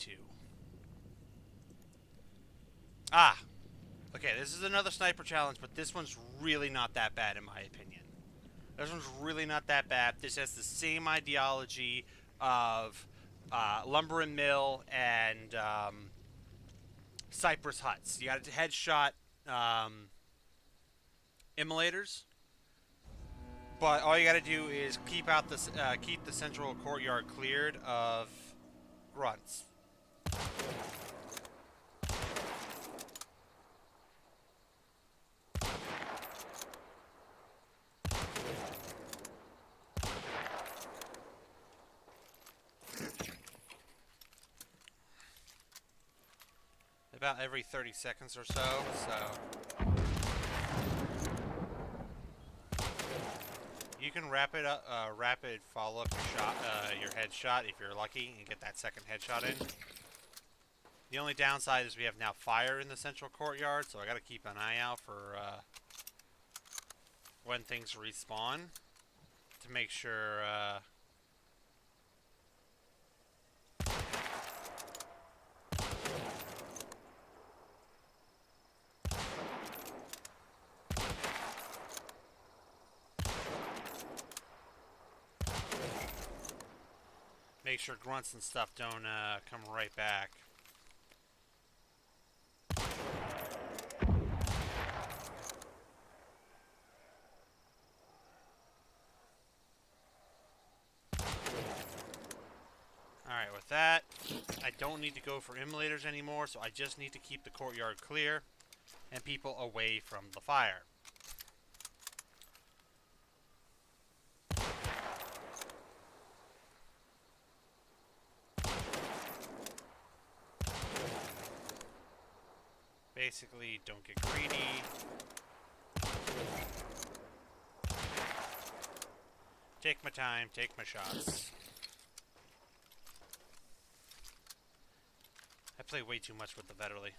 to. Ah! Okay, this is another sniper challenge, but this one's really not that bad in my opinion. This one's really not that bad. This has the same ideology of Lumber and Mill and Cypress Huts. You got to headshot immolators, but all you got to do is keep the central courtyard cleared of grunts. About every 30 seconds or so. You can rapid follow up your headshot if you're lucky and get that second headshot in. The only downside is we have now fire in the central courtyard, so I gotta keep an eye out for when things respawn to make sure grunts and stuff don't come right back. Alright, with that, I don't need to go for immolators anymore, so I just need to keep the courtyard clear and people away from the fire. Basically, don't get greedy. Take my time, take my shots. I play way too much with the Vetterli.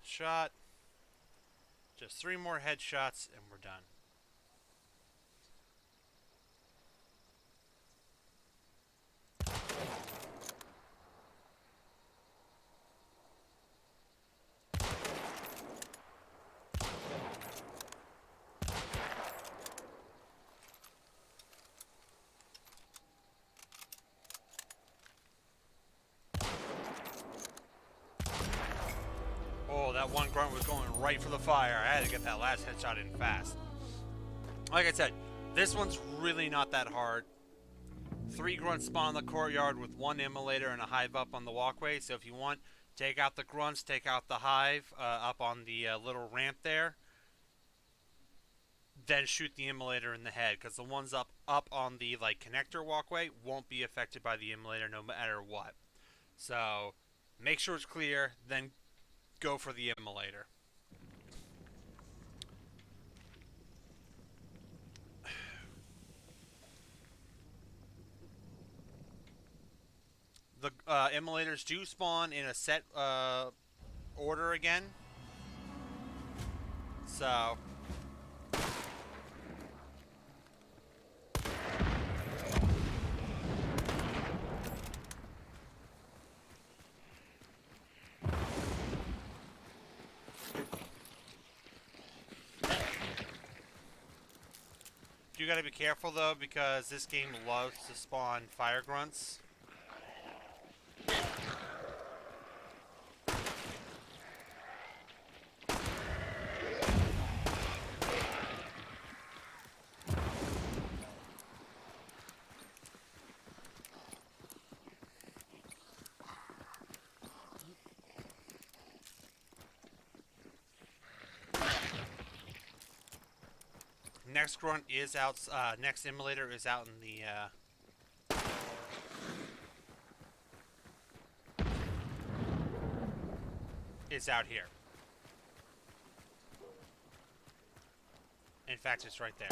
Shot. Just 3 more headshots and we're done. That one grunt was going right for the fire. I had to get that last headshot in fast. Like I said, this one's really not that hard. 3 grunts spawn in the courtyard with 1 immolator and a hive up on the walkway. So if you want, take out the grunts, take out the hive up on the little ramp there. Then shoot the immolator in the head, because the ones up on the connector walkway won't be affected by the immolator no matter what. So make sure it's clear, then go for the immolator. The immolators do spawn in a set order again. So you gotta be careful though, because this game loves to spawn fire grunts. Next grunt is out. Next immolator is out in the. Is out here. In fact, it's right there.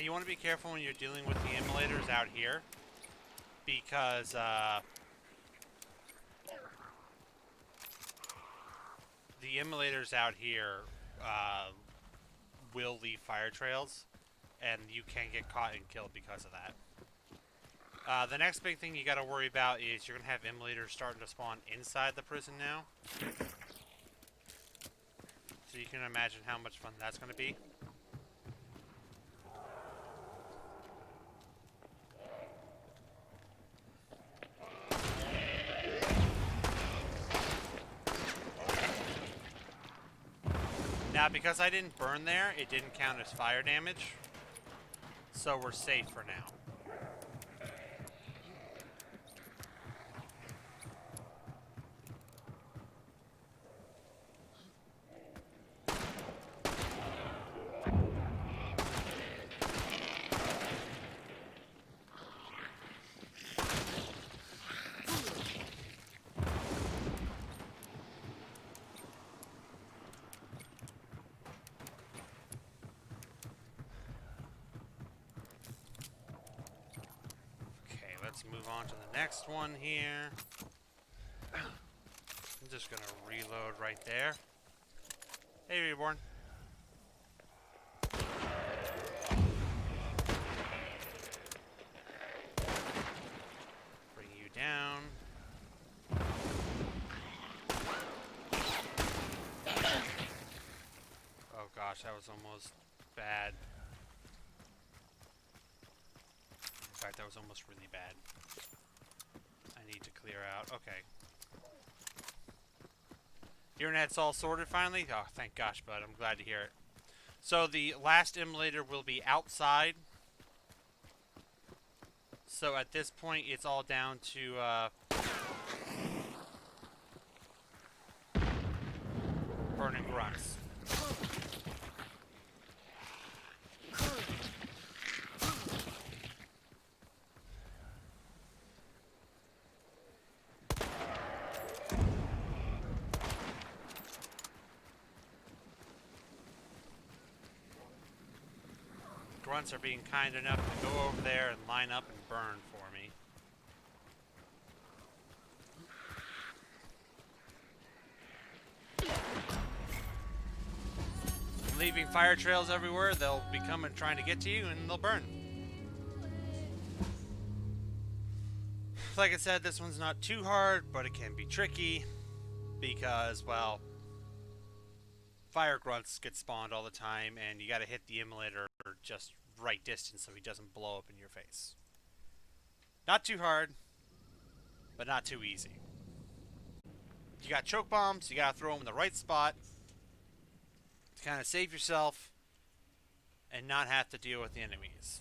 you want to be careful when you're dealing with the immolators out here, because the immolators out here will leave fire trails, and you can get caught and killed because of that. The next big thing you got to worry about is you're going to have immolators starting to spawn inside the prison now. So you can imagine how much fun that's going to be. Now, because I didn't burn there, it didn't count as fire damage. So we're safe for now. Let's move on to the next one here. I'm just gonna reload right there. Hey, Reborn. Bring you down. Oh gosh, that was almost bad. In fact, that was almost really bad. I need to clear out. Okay. Your internet's all sorted finally? Oh, thank gosh, bud. I'm glad to hear it. So the last immolator will be outside. So at this point, it's all down to burning grunts. Grunts are being kind enough to go over there and line up and burn for me. Leaving fire trails everywhere, they'll be coming trying to get to you and they'll burn. Like I said, this one's not too hard, but it can be tricky because, well, fire grunts get spawned all the time and you gotta hit the immolator just right distance so he doesn't blow up in your face. Not too hard, but not too easy. You got choke bombs, you gotta throw them in the right spot to kind of save yourself and not have to deal with the enemies.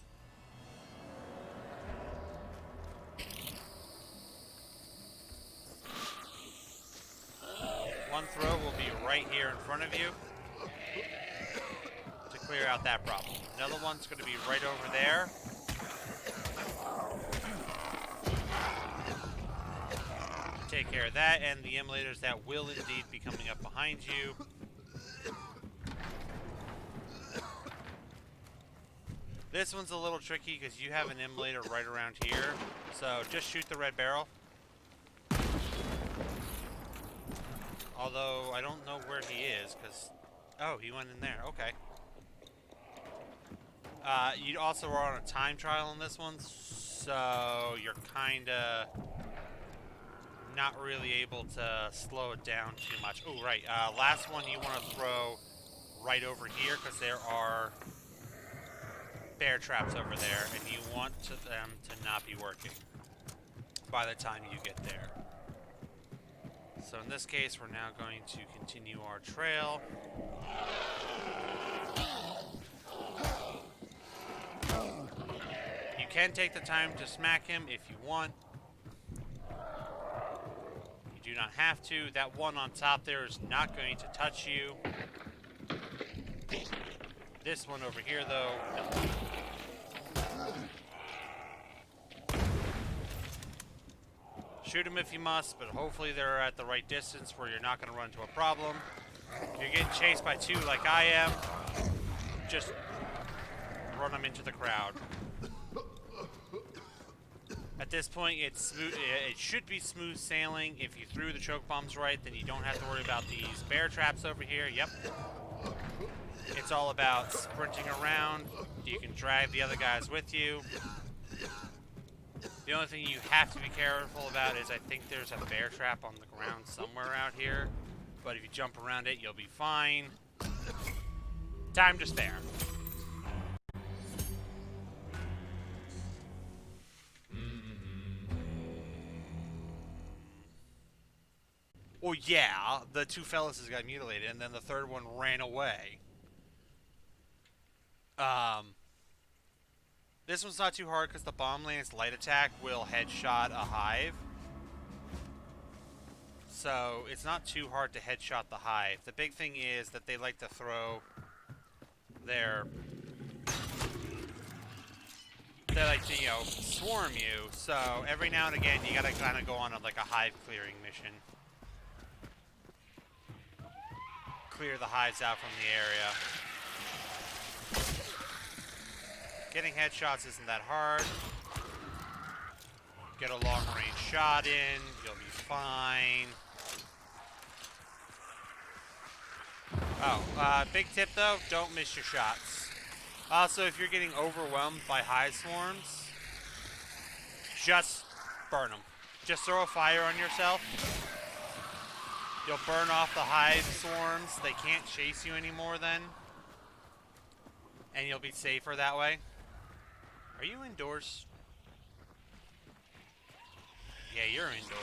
One throw will be right here in front of you to clear out that problem. Another one's going to be right over there. Take care of that, and the immolators that will indeed be coming up behind you. This one's a little tricky because you have an immolator right around here, so just shoot the red barrel. Although, I don't know where he is, because... Oh, he went in there. Okay. You also are on a time trial on this one, so you're kinda not really able to slow it down too much. Oh, right. Last one you want to throw right over here, because there are bear traps over there, and you want them to not be working by the time you get there. So in this case, we're now going to continue our trail. You can take the time to smack him if you want. You do not have to. That one on top there is not going to touch you. This one over here, though, no. Shoot them if you must, but hopefully they're at the right distance where you're not going to run into a problem. If you're getting chased by two like I am, just run them into the crowd. At this point, it's smooth. It should be smooth sailing. If you threw the choke bombs right, then you don't have to worry about these bear traps over here. Yep. It's all about sprinting around. You can drag the other guys with you. The only thing you have to be careful about is I think there's a bear trap on the ground somewhere out here. But if you jump around it, you'll be fine. Time to spare. Well, yeah, the two fellas got mutilated, and then the third one ran away. This one's not too hard because the Bomb Lance light attack will headshot a hive. So it's not too hard to headshot the hive. The big thing is that they like to throw their... They like to, you know, swarm you. So every now and again you gotta kind of go on like a hive clearing mission. Clear the hives out from the area. Getting headshots isn't that hard. Get a long range shot in, you'll be fine. Oh, big tip though, don't miss your shots. Also, if you're getting overwhelmed by hive swarms, just burn them. Just throw a fire on yourself. You'll burn off the hive swarms. They can't chase you anymore then. And you'll be safer that way. Are you indoors? Yeah, you're indoors.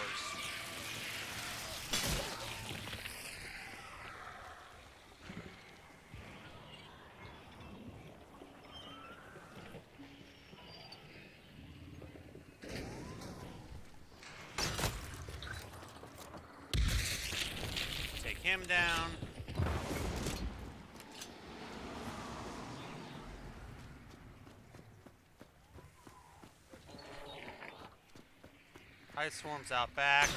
Take him down. Hive swarms out back.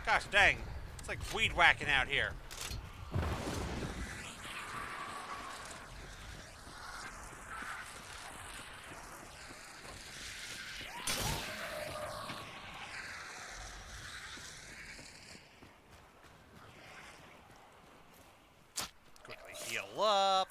Gosh dang, it's like weed whacking out here. Heal up.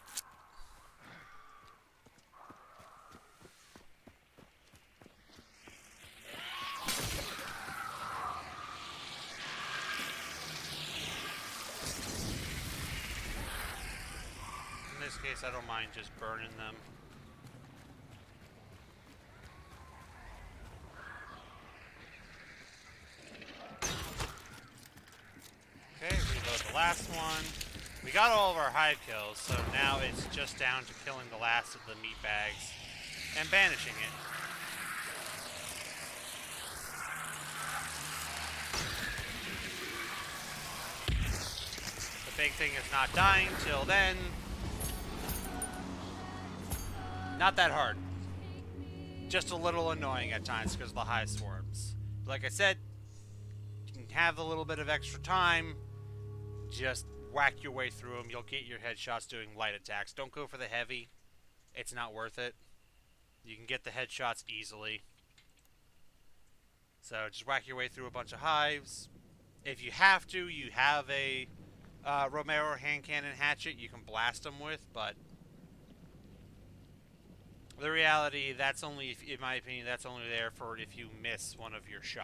In this case, I don't mind just burning them. Okay, reload the last one. We got all of our hive kills, so now it's just down to killing the last of the meat bags and banishing it. The big thing is not dying till then. Not that hard. Just a little annoying at times because of the hive swarms. Like I said, you can have a little bit of extra time. Just whack your way through them. You'll get your headshots doing light attacks. Don't go for the heavy. It's not worth it. You can get the headshots easily. So just whack your way through a bunch of hives. If you have to, you have a Romero hand cannon hatchet you can blast them with, but the reality, that's only, in my opinion, that's only there for if you miss one of your shots.